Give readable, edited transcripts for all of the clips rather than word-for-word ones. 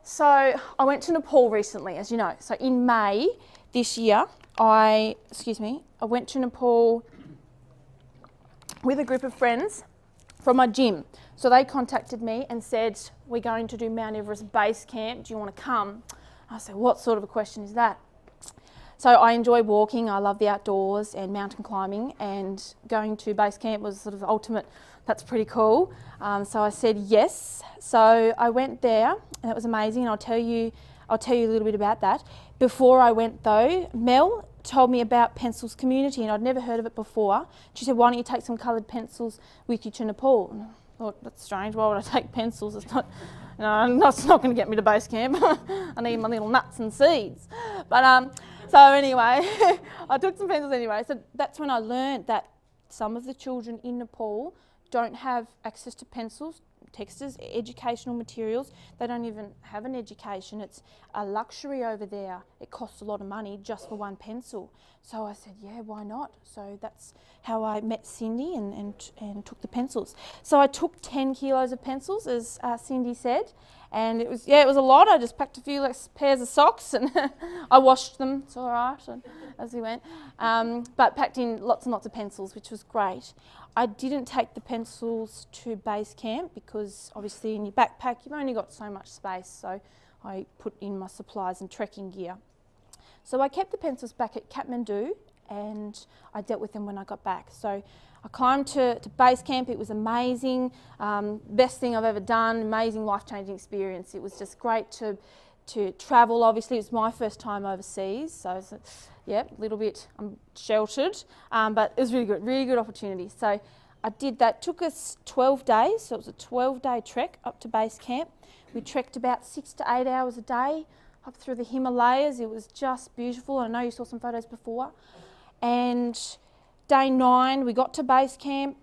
So I went to Nepal recently, as you know. So in May this year, I went to Nepal with a group of friends from my gym. So they contacted me and said, we're going to do Mount Everest base camp. Do you want to come? I said, what sort of a question is that? So I enjoy walking. I love the outdoors and mountain climbing, and going to base camp was sort of the ultimate. That's pretty cool. So I said yes. So I went there, and it was amazing. And I'll tell you a little bit about that. Before I went though, Mel told me about Pencils Community, and I'd never heard of it before. She said, why don't you take some coloured pencils with you to Nepal? And I thought, that's strange. Why would I take pencils? It's not, that's not going to get me to base camp. I need my little nuts and seeds. But so anyway, I took some pencils anyway. So that's when I learned that some of the children in Nepal don't have access to pencils, texters, educational materials. They don't even have an education. It's a luxury over there. It costs a lot of money just for one pencil. So I said, yeah, why not? So that's how I met Cindy and took the pencils. So I took 10 kilos of pencils, as Cindy said. And it was a lot. I just packed a few pairs of socks and I washed them, it's all right, as we went. But packed in lots and lots of pencils, which was great. I didn't take the pencils to base camp because obviously in your backpack you've only got so much space, so I put in my supplies and trekking gear. So I kept the pencils back at Kathmandu and I dealt with them when I got back. So I climbed to base camp. It was amazing, best thing I've ever done, amazing life-changing experience. It was just great to travel. Obviously it was my first time overseas, so yeah, a little bit sheltered, but it was really good opportunity. So I did that. It took us 12 days, so it was a 12-day trek up to base camp. We trekked about 6 to 8 hours a day up through the Himalayas. It was just beautiful. I know you saw some photos before. And day 9, we got to base camp.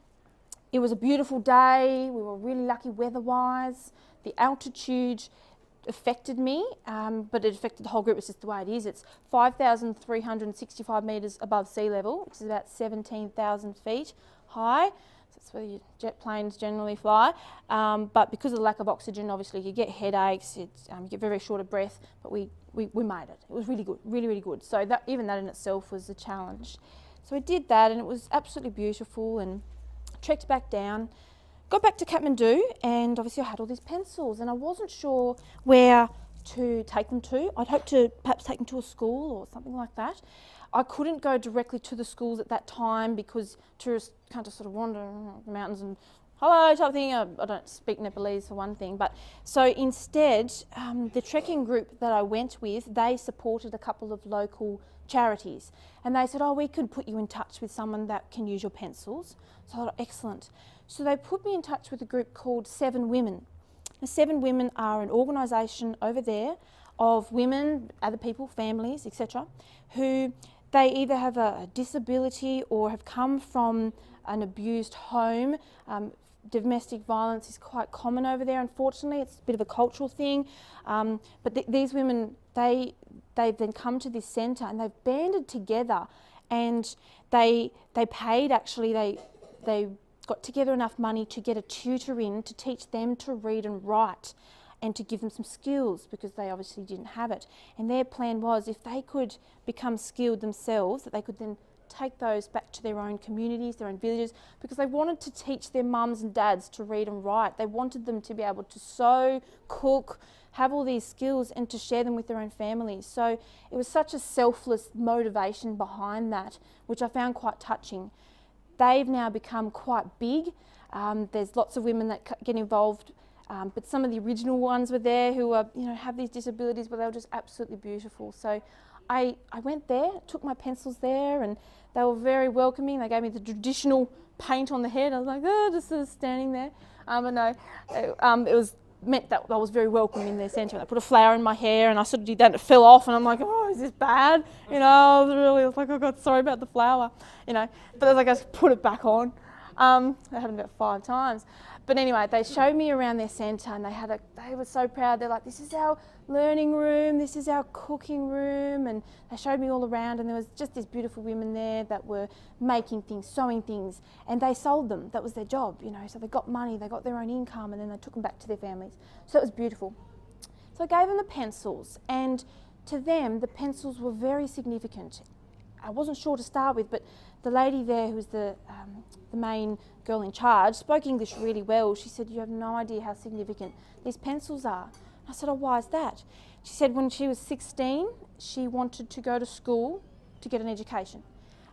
It was a beautiful day. We were really lucky weather-wise. The altitude affected me, but it affected the whole group. It's just the way it is. It's 5,365 metres above sea level, which is about 17,000 feet high. So that's where your jet planes generally fly. But because of the lack of oxygen, obviously you get headaches, you get very short of breath, but we made it. It was really good, really good. So even that in itself was a challenge. So we did that and it was absolutely beautiful, and trekked back down. Got back to Kathmandu, and obviously I had all these pencils and I wasn't sure where to take them to. I'd hoped to perhaps take them to a school or something like that. I couldn't go directly to the schools at that time because tourists can't just sort of wander the mountains and hello type of thing. I don't speak Nepalese for one thing, but so instead the trekking group that I went with, they supported a couple of local charities, and they said, oh, we could put you in touch with someone that can use your pencils. So I thought, excellent. So they put me in touch with a group called 7 Women. The 7 Women are an organisation over there of women, other people, families, etc., who they either have a disability or have come from an abused home. Domestic violence is quite common over there, unfortunately. It's a bit of a cultural thing. But these women, they've then come to this centre and they've banded together, and they paid, actually, they got together enough money to get a tutor in to teach them to read and write and to give them some skills, because they obviously didn't have it. And their plan was, if they could become skilled themselves, that they could then take those back to their own communities, their own villages, because they wanted to teach their mums and dads to read and write. They wanted them to be able to sew, cook, have all these skills and to share them with their own families. So it was such a selfless motivation behind that, which I found quite touching. They've now become quite big. There's lots of women that get involved, but some of the original ones were there who are, have these disabilities, but they were just absolutely beautiful. So I went there, took my pencils there, and they were very welcoming. They gave me the traditional paint on the head. I was like, oh, just sort of standing there. But no, it was meant that I was very welcome in their centre. They put a flower in my hair and I sort of did that and it fell off, and I'm like, oh, is this bad? I was like, oh God, sorry about the flower, But as I just put it back on. That happened about 5 times. But anyway, they showed me around their centre, and they were so proud. They're like, this is our learning room, this is our cooking room, and they showed me all around, and there was just these beautiful women there that were making things, sewing things, and they sold them. That was their job, So they got money, they got their own income, and then they took them back to their families. So it was beautiful. So I gave them the pencils, and to them, the pencils were very significant. I wasn't sure to start with, but the lady there, who was the main girl in charge, spoke English really well. She said, "You have no idea how significant these pencils are." I said, "Oh, why is that?" She said when she was 16, she wanted to go to school to get an education.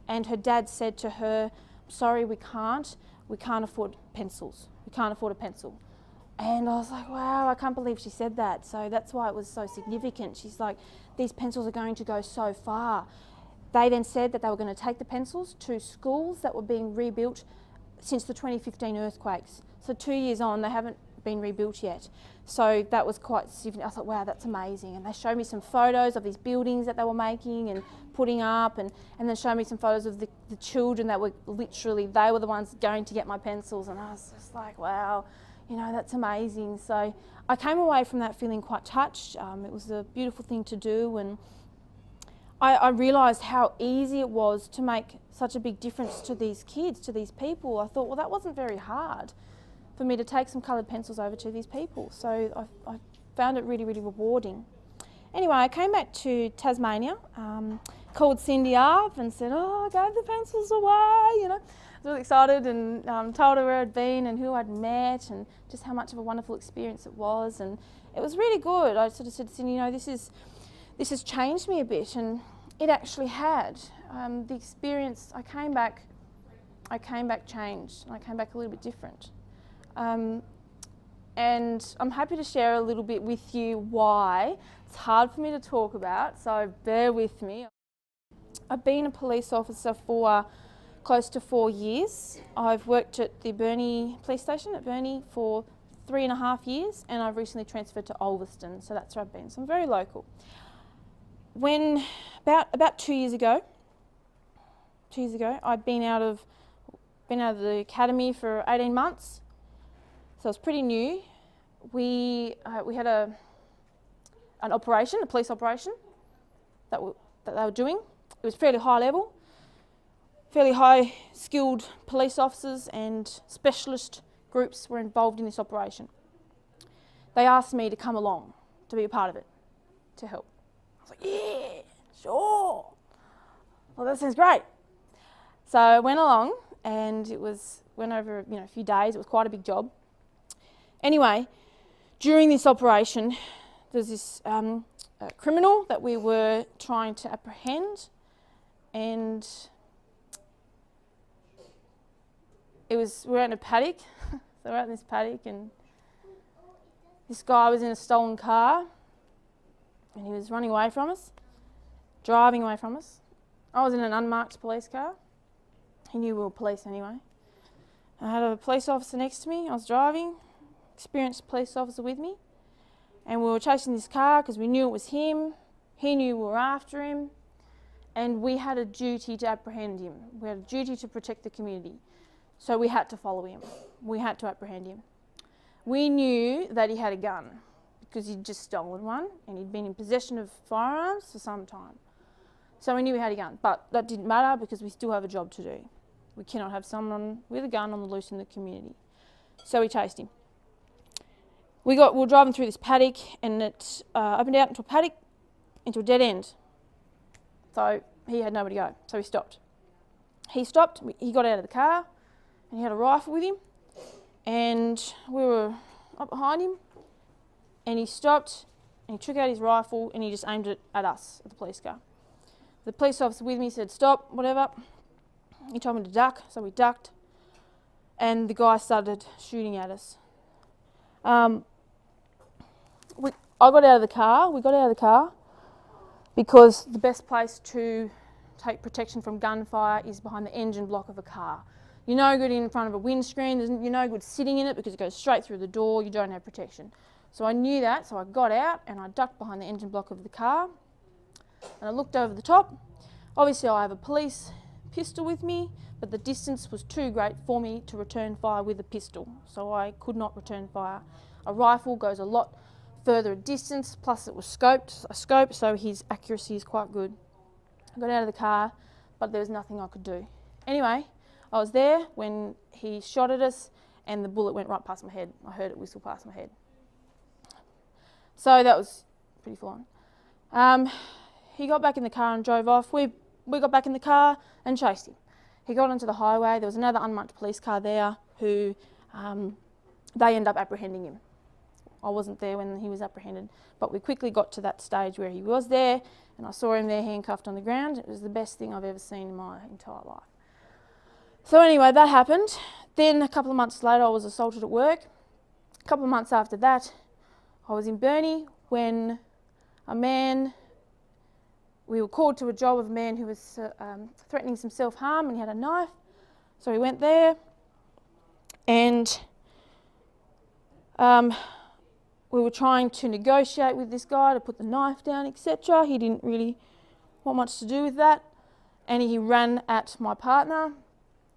And her dad said to her, "Sorry, we can't afford pencils. We can't afford a pencil." And I was like, wow, I can't believe she said that. So that's why it was so significant. She's like, these pencils are going to go so far. They then said that they were going to take the pencils to schools that were being rebuilt since the 2015 earthquakes. So 2 years on, they haven't been rebuilt yet. So that was quite significant. I thought, wow, that's amazing. And they showed me some photos of these buildings that they were making and putting up, and then showed me some photos of the children that were literally, they were the ones going to get my pencils. And I was just like, wow, you know, that's amazing. So I came away from that feeling quite touched. It was a beautiful thing to do, and I realised how easy it was to make such a big difference to these kids, to these people. I thought, well, that wasn't very hard for me to take some coloured pencils over to these people. So I found it really, really rewarding. Anyway, I came back to Tasmania, called Cindy up and said, "Oh, I gave the pencils away," you know. I was really excited, and told her where I'd been and who I'd met and just how much of a wonderful experience it was. And it was really good. I sort of said to Cindy, you know, this has changed me a bit, and it actually had. The experience, I came back changed, and I came back a little bit different. And I'm happy to share a little bit with you why. It's hard for me to talk about, so bear with me. I've been a police officer for close to 4 years. I've worked at the Burnie police station at Burnie for 3.5 years, and I've recently transferred to Ulverston, so that's where I've been. So I'm very local. When about 2 years ago, I'd been out of the academy for 18 months, so it was pretty new. We had an operation, a police operation that they were doing. It was fairly high level, fairly high skilled police officers and specialist groups were involved in this operation. They asked me to come along to be a part of it, to help. I was like, yeah, sure. Well, that sounds great. So I went along, and went over a few days. It was quite a big job. Anyway, during this operation, there's this criminal that we were trying to apprehend, and we were in a paddock. So we're out in this paddock, and this guy was in a stolen car, and he was running away from us, driving away from us. I was in an unmarked police car. He knew we were police anyway. I had a police officer next to me. I was driving, experienced police officer with me, and we were chasing this car because we knew it was him. He knew we were after him, and we had a duty to apprehend him. We had a duty to protect the community. So we had to follow him. We had to apprehend him. We knew that he had a gun because he'd just stolen one, and he'd been in possession of firearms for some time. So we knew he had a gun, but that didn't matter because we still have a job to do. We cannot have someone with a gun on the loose in the community. So we chased him. We were driving through this paddock, and it opened out into a paddock, into a dead end. So he had nowhere to go, so he stopped. He stopped, he got out of the car, and he had a rifle with him, and we were up behind him, and he stopped, and he took out his rifle, and he just aimed it at us, at the police car. The police officer with me said, "Stop, whatever." He told me to duck, so we ducked, and the guy started shooting at us. I got out of the car, we got out of the car, because the best place to take protection from gunfire is behind the engine block of a car. You're no good in front of a windscreen, you're no good sitting in it because it goes straight through the door, you don't have protection. So I knew that, so I got out and I ducked behind the engine block of the car, and I looked over the top. Obviously I have a police pistol with me, but the distance was too great for me to return fire with a pistol, so I could not return fire. A rifle goes a lot further distance, plus it was scoped, so his accuracy is quite good. I got out of the car, but there was nothing I could do. Anyway, I was there when he shot at us, and the bullet went right past my head. I heard it whistle past my head. So that was pretty full on. He got back in the car and drove off. We got back in the car and chased him. He got onto the highway. There was another unmarked police car there who they ended up apprehending him. I wasn't there when he was apprehended, but we quickly got to that stage where he was there and I saw him there handcuffed on the ground. It was the best thing I've ever seen in my entire life. So anyway, that happened. Then a couple of months later, I was assaulted at work. A couple of months after that, I was in Burnie when we were called to a job of a man who was threatening some self-harm and he had a knife. So we went there and we were trying to negotiate with this guy to put the knife down, etc. He didn't really want much to do with that. And he ran at my partner,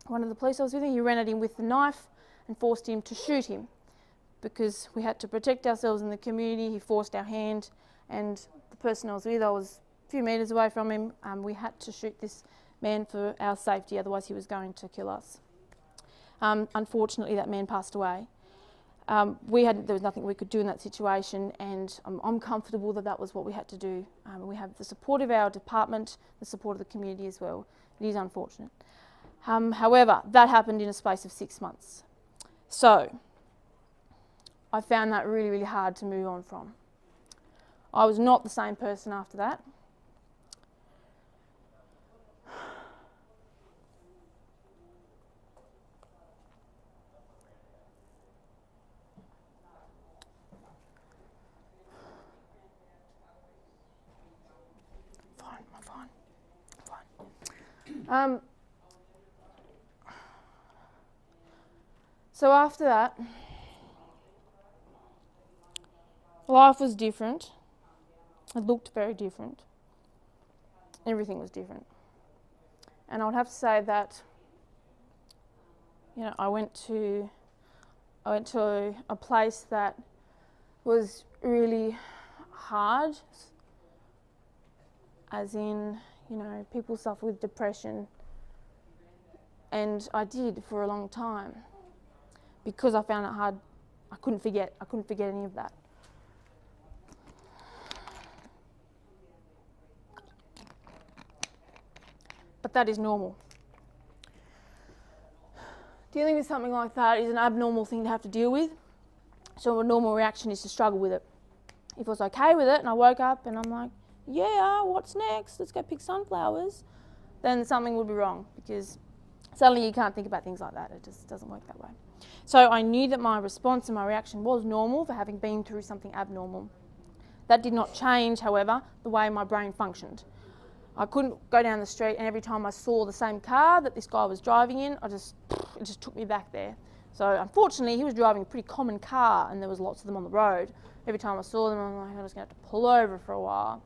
one of the police I was with him. He ran at him with the knife and forced him to shoot him. Because we had to protect ourselves in the community, he forced our hand, and the person I was with, I was a few metres away from him. We had to shoot this man for our safety, otherwise he was going to kill us. Unfortunately, that man passed away. There was nothing we could do in that situation, and I'm comfortable that that was what we had to do. We have the support of our department, the support of the community as well. It is unfortunate. However, that happened in a space of 6 months. So I found that really, really hard to move on from. I was not the same person after that. Fine. So after that, life was different. It looked very different. Everything was different. And I would have to say that, I went to a place that was really hard, as in, people suffer with depression. And I did for a long time. Because I found it hard, I couldn't forget any of that. But that is normal. Dealing with something like that is an abnormal thing to have to deal with. So a normal reaction is to struggle with it. If I was okay with it and I woke up and I'm like, yeah, what's next? Let's go pick sunflowers. Then something would be wrong, because suddenly you can't think about things like that. It just doesn't work that way. So I knew that my response and my reaction was normal for having been through something abnormal. That did not change, however, the way my brain functioned. I couldn't go down the street and every time I saw the same car that this guy was driving in, it just took me back there. So unfortunately, he was driving a pretty common car and there was lots of them on the road. Every time I saw them, I'm like, I'm just going to have to pull over for a while.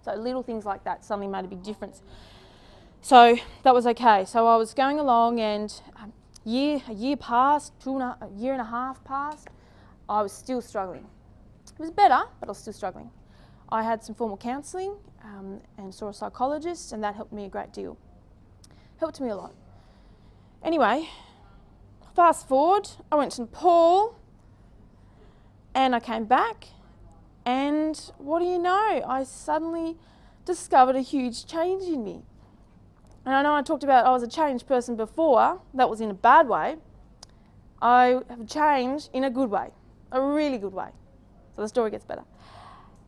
So little things like that suddenly made a big difference. So that was okay. So I was going along and a year passed, a year and a half passed. I was still struggling. It was better, but I was still struggling. I had some formal counselling and saw a psychologist, and that helped me a great deal. Helped me a lot. Anyway, fast forward, I went to Nepal and I came back, and what do you know? I suddenly discovered a huge change in me. And I know I talked about I was a changed person before. That was in a bad way. I have changed in a good way, a really good way. So the story gets better.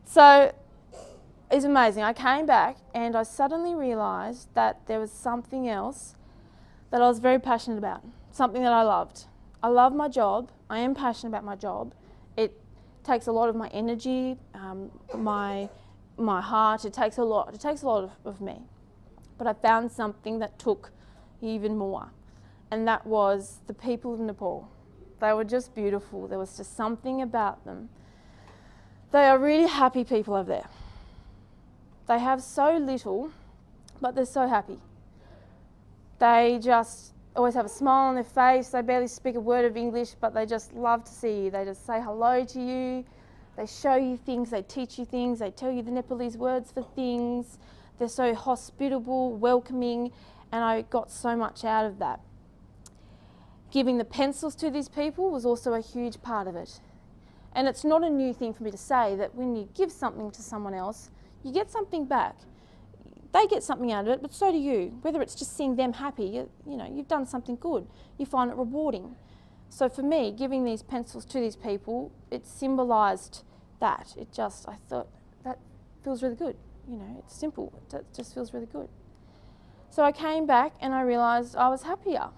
So it's amazing. I came back and I suddenly realised that there was something else that I was very passionate about, something that I loved. I love my job. I am passionate about my job. It takes a lot of my energy, my heart. It takes a lot. It takes a lot of me. But I found something that took even more, and that was the people of Nepal. They were just beautiful. There was just something about them. They are really happy people over there. They have so little, but they're so happy. They just always have a smile on their face. They barely speak a word of English, but they just love to see you. They just say hello to you. They show you things. They teach you things. They tell you the Nepalese words for things. They're so hospitable, welcoming, and I got so much out of that. Giving the pencils to these people was also a huge part of it. And it's not a new thing for me to say that when you give something to someone else, you get something back. They get something out of it, but so do you. Whether it's just seeing them happy, you've done something good. You find it rewarding. So for me, giving these pencils to these people, it symbolised that. I thought, that feels really good. It's simple. It just feels really good. So I came back and I realised I was happier.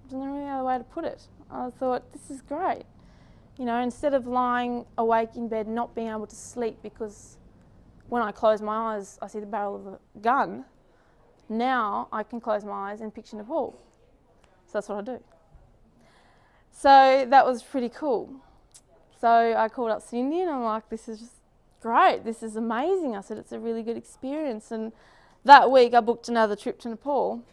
There's no really other way to put it. I thought, this is great. Instead of lying awake in bed not being able to sleep because when I close my eyes I see the barrel of a gun, now I can close my eyes and picture Nepal. So that's what I do. So that was pretty cool. So I called up Cindy and I'm like, this is just great, this is amazing. I said, it's a really good experience. And that week I booked another trip to Nepal.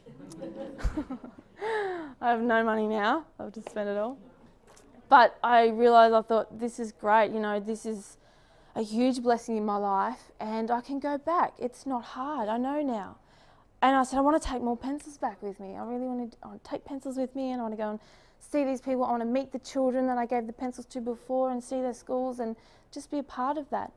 I have no money now, I've just spent it all. But I realised, I thought, this is great, this is a huge blessing in my life and I can go back. It's not hard, I know now. And I said, I want to take more pencils back with me. I want to take pencils with me and I want to go and see these people. I want to meet the children that I gave the pencils to before and see their schools and just be a part of that.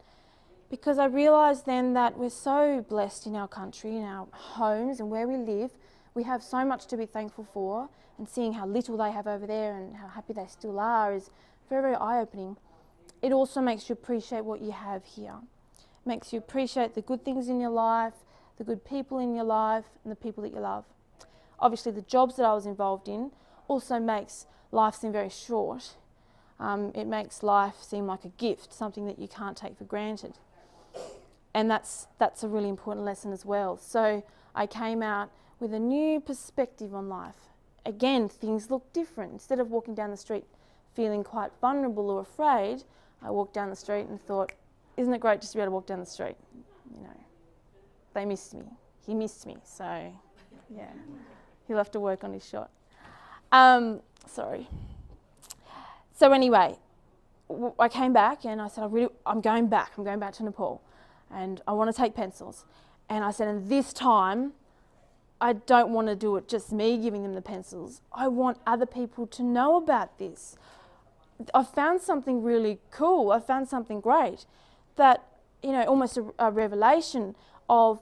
Because I realised then that we're so blessed in our country, in our homes and where we live. We have so much to be thankful for, and seeing how little they have over there and how happy they still are is very, very eye-opening. It also makes you appreciate what you have here. It makes you appreciate the good things in your life, the good people in your life and the people that you love. Obviously the jobs that I was involved in also makes life seem very short. It makes life seem like a gift, something that you can't take for granted. And that's a really important lesson as well. So I came out with a new perspective on life. Again, things look different. Instead of walking down the street feeling quite vulnerable or afraid, I walked down the street and thought, isn't it great just to be able to walk down the street? They missed me. He missed me, so yeah. He'll have to work on his shot. Sorry. So anyway, I came back and I said, I'm going back to Nepal and I want to take pencils. And I said, and this time, I don't want to do it just me giving them the pencils. I want other people to know about this. I found something really cool. I found something great that, almost a revelation of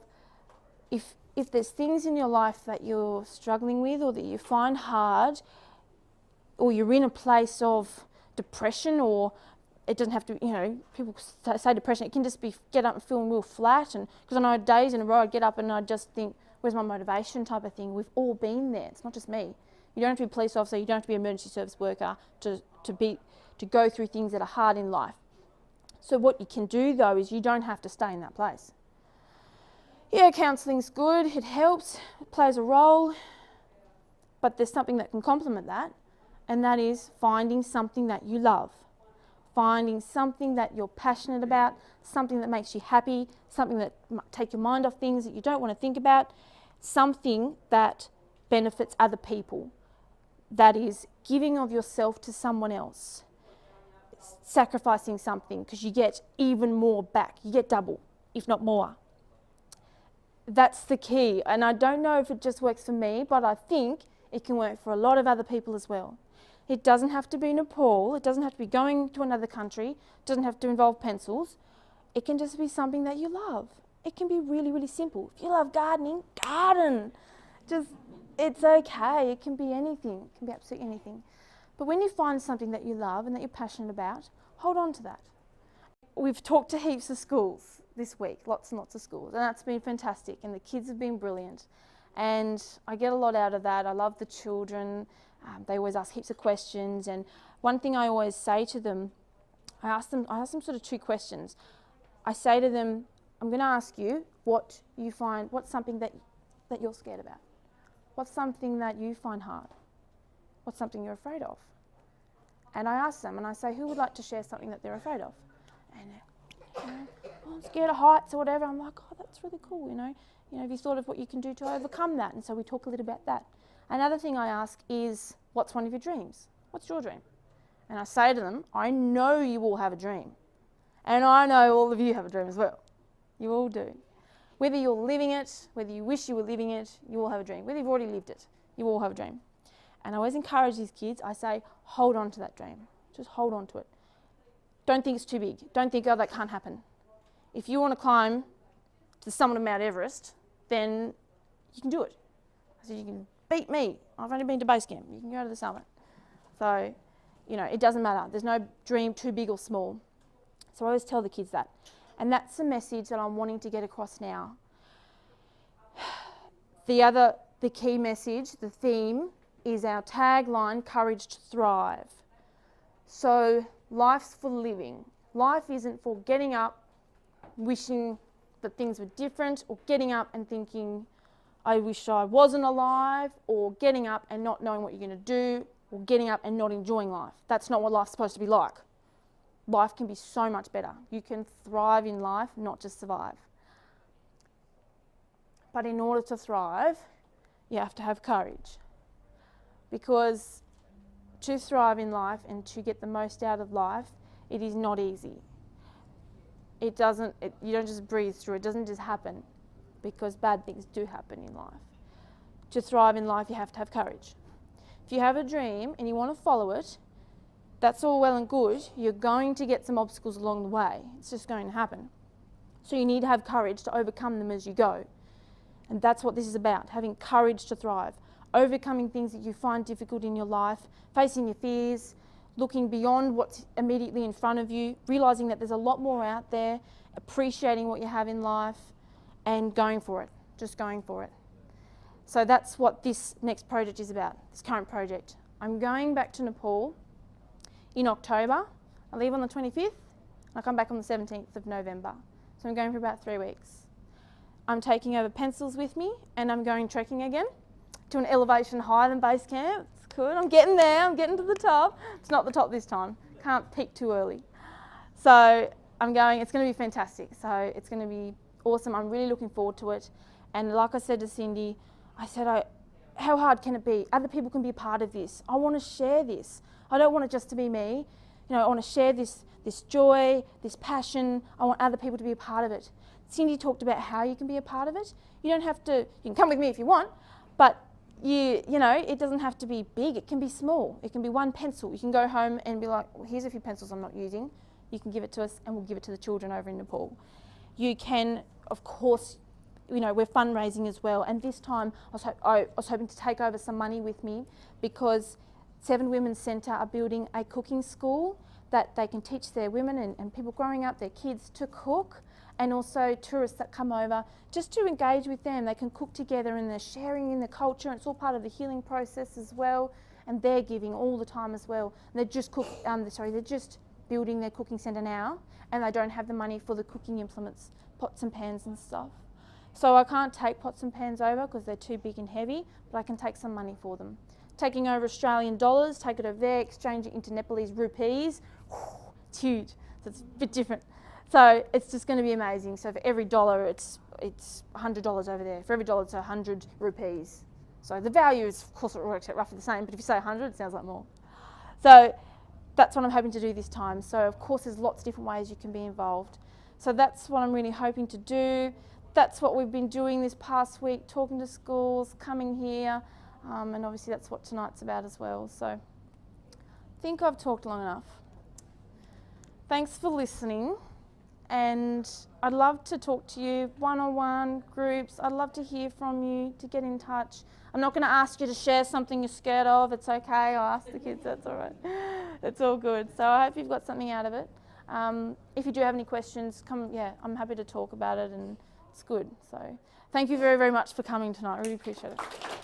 if there's things in your life that you're struggling with or that you find hard, or you're in a place of depression, or it doesn't have to, people say depression, it can just be get up and feeling real flat. And because I know days in a row I'd get up and I'd just think, where's my motivation type of thing. We've all been there. It's not just me. You don't have to be a police officer, you don't have to be an emergency service worker to go through things that are hard in life. So what you can do though is you don't have to stay in that place. Yeah, counselling's good, it helps, it plays a role, but there's something that can complement that, and that is finding something that you love. Finding something that you're passionate about, something that makes you happy, something that might take your mind off things that you don't want to think about, something that benefits other people. That is giving of yourself to someone else, sacrificing something because you get even more back, you get double, if not more. That's the key, and I don't know if it just works for me, but I think it can work for a lot of other people as well. It doesn't have to be Nepal, it doesn't have to be going to another country, it doesn't have to involve pencils. It can just be something that you love. It can be really, really simple. If you love gardening, garden. It's okay, it can be anything, it can be absolutely anything. But when you find something that you love and that you're passionate about, hold on to that. We've talked to heaps of schools this week, lots and lots of schools, and that's been fantastic, and the kids have been brilliant. And I get a lot out of that. I love the children. They always ask heaps of questions, and one thing I always say to them, I ask them sort of two questions. I say to them, I'm going to ask you what's something that you're scared about? What's something that you find hard? What's something you're afraid of? And I ask them, and I say, who would like to share something that they're afraid of? And I'm scared of heights or whatever. I'm like, oh, that's really cool, have you thought of what you can do to overcome that? And so we talk a little about that. Another thing I ask is, what's one of your dreams? What's your dream? And I say to them, I know you all have a dream. And I know all of you have a dream as well. You all do. Whether you're living it, whether you wish you were living it, you all have a dream. Whether you've already lived it, you all have a dream. And I always encourage these kids, I say, hold on to that dream. Just hold on to it. don't think it's too big. Don't think, oh, that can't happen. If you want to climb to the summit of Mount Everest, then you can do it. I said, you can beat me. I've only been to base camp. You can go to the summit. So, you know, it doesn't matter. There's no dream too big or small. So I always tell the kids that. And that's the message that I'm wanting to get across now. The key message, the theme, is our tagline, courage to thrive. So life's for living. Life isn't for getting up, wishing that things were different, or getting up and thinking, I wish I wasn't alive, or getting up and not knowing what you're going to do, or getting up and not enjoying life. That's not what life's supposed to be like. Life can be so much better. You can thrive in life, not just survive. But in order to thrive, you have to have courage. Because to thrive in life and to get the most out of life, it is not easy. You don't just breeze through, it doesn't just happen, because bad things do happen in life. To thrive in life, you have to have courage. If you have a dream and you want to follow it, that's all well and good. You're going to get some obstacles along the way. It's just going to happen. So you need to have courage to overcome them as you go. And that's what this is about, having courage to thrive. Overcoming things that you find difficult in your life, facing your fears, looking beyond what's immediately in front of you, realising that there's a lot more out there, appreciating what you have in life, and going for it, just going for it. So that's what this next project is about, this current project. I'm going back to Nepal in October. I leave on the 25th, and I come back on the 17th of November. So I'm going for about 3 weeks. I'm taking over pencils with me, and I'm going trekking again to an elevation higher than base camp. It's good, I'm getting there, I'm getting to the top. It's not the top this time, can't peak too early. So I'm going, it's going to be fantastic. So it's going to be awesome, I'm really looking forward to it. And like I said to Cindy, I said, how hard can it be? Other people can be a part of this. I want to share this. I don't want it just to be me. You know, I want to share this joy, this passion. I want other people to be a part of it. Cindy talked about how you can be a part of it. You don't have to, you can come with me if you want, but you know, it doesn't have to be big, it can be small. It can be one pencil. You can go home and be like, well, here's a few pencils I'm not using. You can give it to us and we'll give it to the children over in Nepal. You can, of course, you know, we're fundraising as well. And this time I was hoping to take over some money with me, because Seven Women's Centre are building a cooking school that they can teach their women and people growing up, their kids, to cook. And also tourists that come over, just to engage with them. They can cook together and they're sharing in the culture, and it's all part of the healing process as well. And they're giving all the time as well. And they're just they're just building their cooking centre now, and they don't have the money for the cooking implements, pots and pans and stuff. So I can't take pots and pans over because they're too big and heavy, but I can take some money for them. Taking over Australian dollars, take it over there, exchange it into Nepalese rupees. It's huge, so it's a bit different. So it's just going to be amazing. So for every dollar, it's $100 over there. For every dollar, it's 100 rupees. So the value is, of course, it works out roughly the same, but if you say 100, it sounds like more. So that's what I'm hoping to do this time. So of course, there's lots of different ways you can be involved. So that's what I'm really hoping to do. That's what we've been doing this past week, talking to schools, coming here, and obviously that's what tonight's about as well. So I think I've talked long enough. Thanks for listening. And I'd love to talk to you one-on-one, groups. I'd love to hear from you, to get in touch. I'm not going to ask you to share something you're scared of. It's okay. I'll ask the kids. That's all right. It's all good. So I hope you've got something out of it. If you do have any questions, come. Yeah, I'm happy to talk about it, and it's good. So thank you very, very much for coming tonight. I really appreciate it.